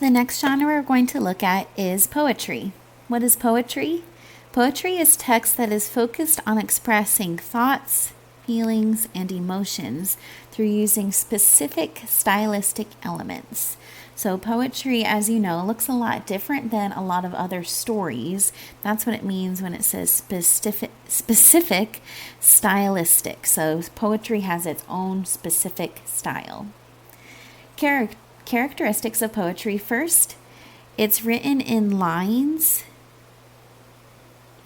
The next genre we're going to look at is poetry. What is poetry? Poetry is text that is focused on expressing thoughts, feelings, and emotions through using specific stylistic elements. So poetry, as you know, looks a lot different than a lot of other stories. That's what it means when it says specific stylistic. So poetry has its own specific style. Characteristics of poetry. First, it's written in lines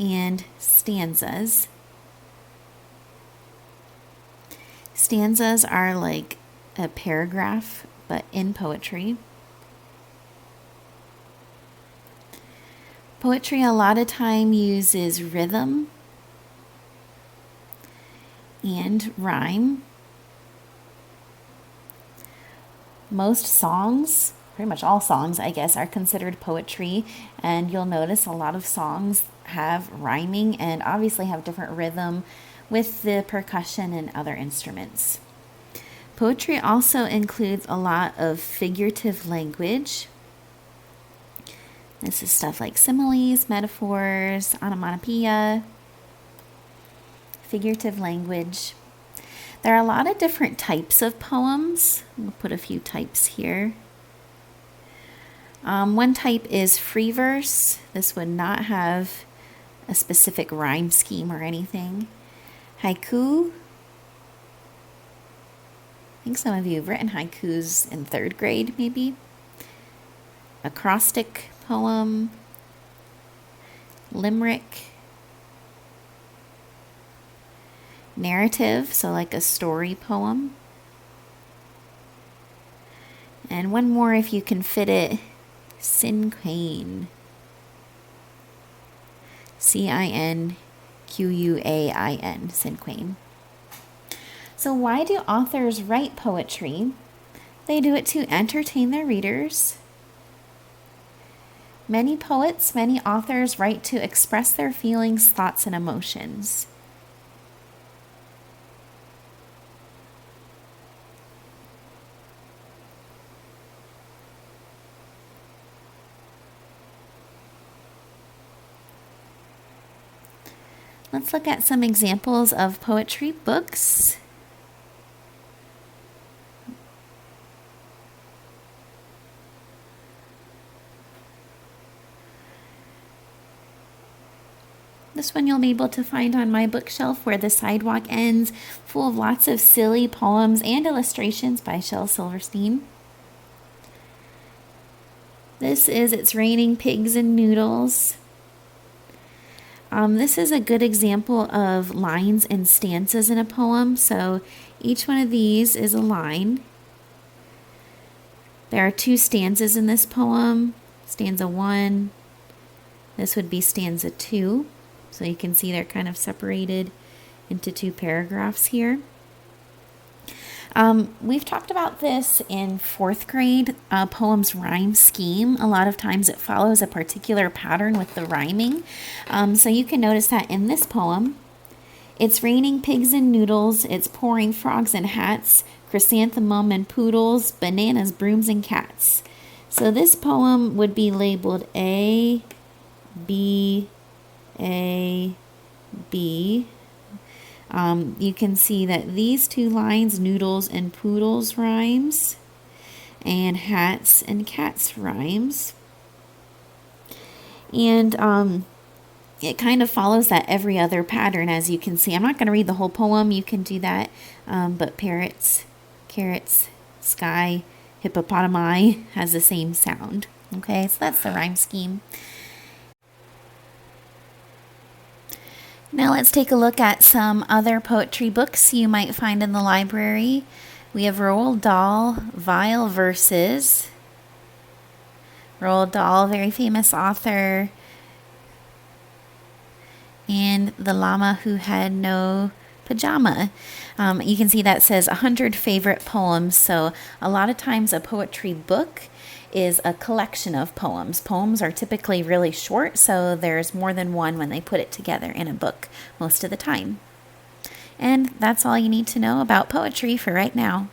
and stanzas. Stanzas are like a paragraph, but in poetry. Poetry a lot of time uses rhythm and rhyme. Most songs, pretty much all songs, I guess, are considered poetry, and you'll notice a lot of songs have rhyming and obviously have different rhythm with the percussion and other instruments. Poetry also includes a lot of figurative language. This is stuff like similes, metaphors, onomatopoeia, figurative language. There are a lot of different types of poems. We'll put a few types here. One type is free verse. This would not have a specific rhyme scheme or anything. Haiku. I think some of you have written haikus in 3rd grade, maybe. Acrostic poem. Limerick. Narrative, so like a story poem. And one more if you can fit it, cinquain. Cinquain, cinquain. So why do authors write poetry? They do it to entertain their readers. Many poets, many authors write to express their feelings, thoughts, and emotions. Let's look at some examples of poetry books. This one you'll be able to find on my bookshelf, Where the Sidewalk Ends, full of lots of silly poems and illustrations by Shel Silverstein. This is It's Raining Pigs and Noodles. This is a good example of lines and stanzas in a poem. So each one of these is a line. There are 2 stanzas in this poem. Stanza 1. This would be stanza 2. So you can see they're kind of separated into 2 paragraphs here. We've talked about this in 4th grade, poem's rhyme scheme. A lot of times it follows a particular pattern with the rhyming. So you can notice that in this poem, it's raining pigs and noodles, it's pouring frogs and hats, chrysanthemum and poodles, bananas, brooms, and cats. So this poem would be labeled A, B, A, B. You can see that these 2 lines, noodles and poodles, rhymes, and hats and cats rhymes. And it kind of follows that every other pattern, as you can see. I'm not going to read the whole poem. You can do that. But parrots, carrots, sky, hippopotami has the same sound. Okay, so that's the rhyme scheme. Now let's take a look at some other poetry books you might find in the library. We have Roald Dahl, Vile Verses. Roald Dahl, very famous author. And The Llama Who Had No Pajama. You can see that says 100 favorite poems. So a lot of times a poetry book is a collection of poems. Poems are typically really short, so there's more than one when they put it together in a book most of the time. And that's all you need to know about poetry for right now.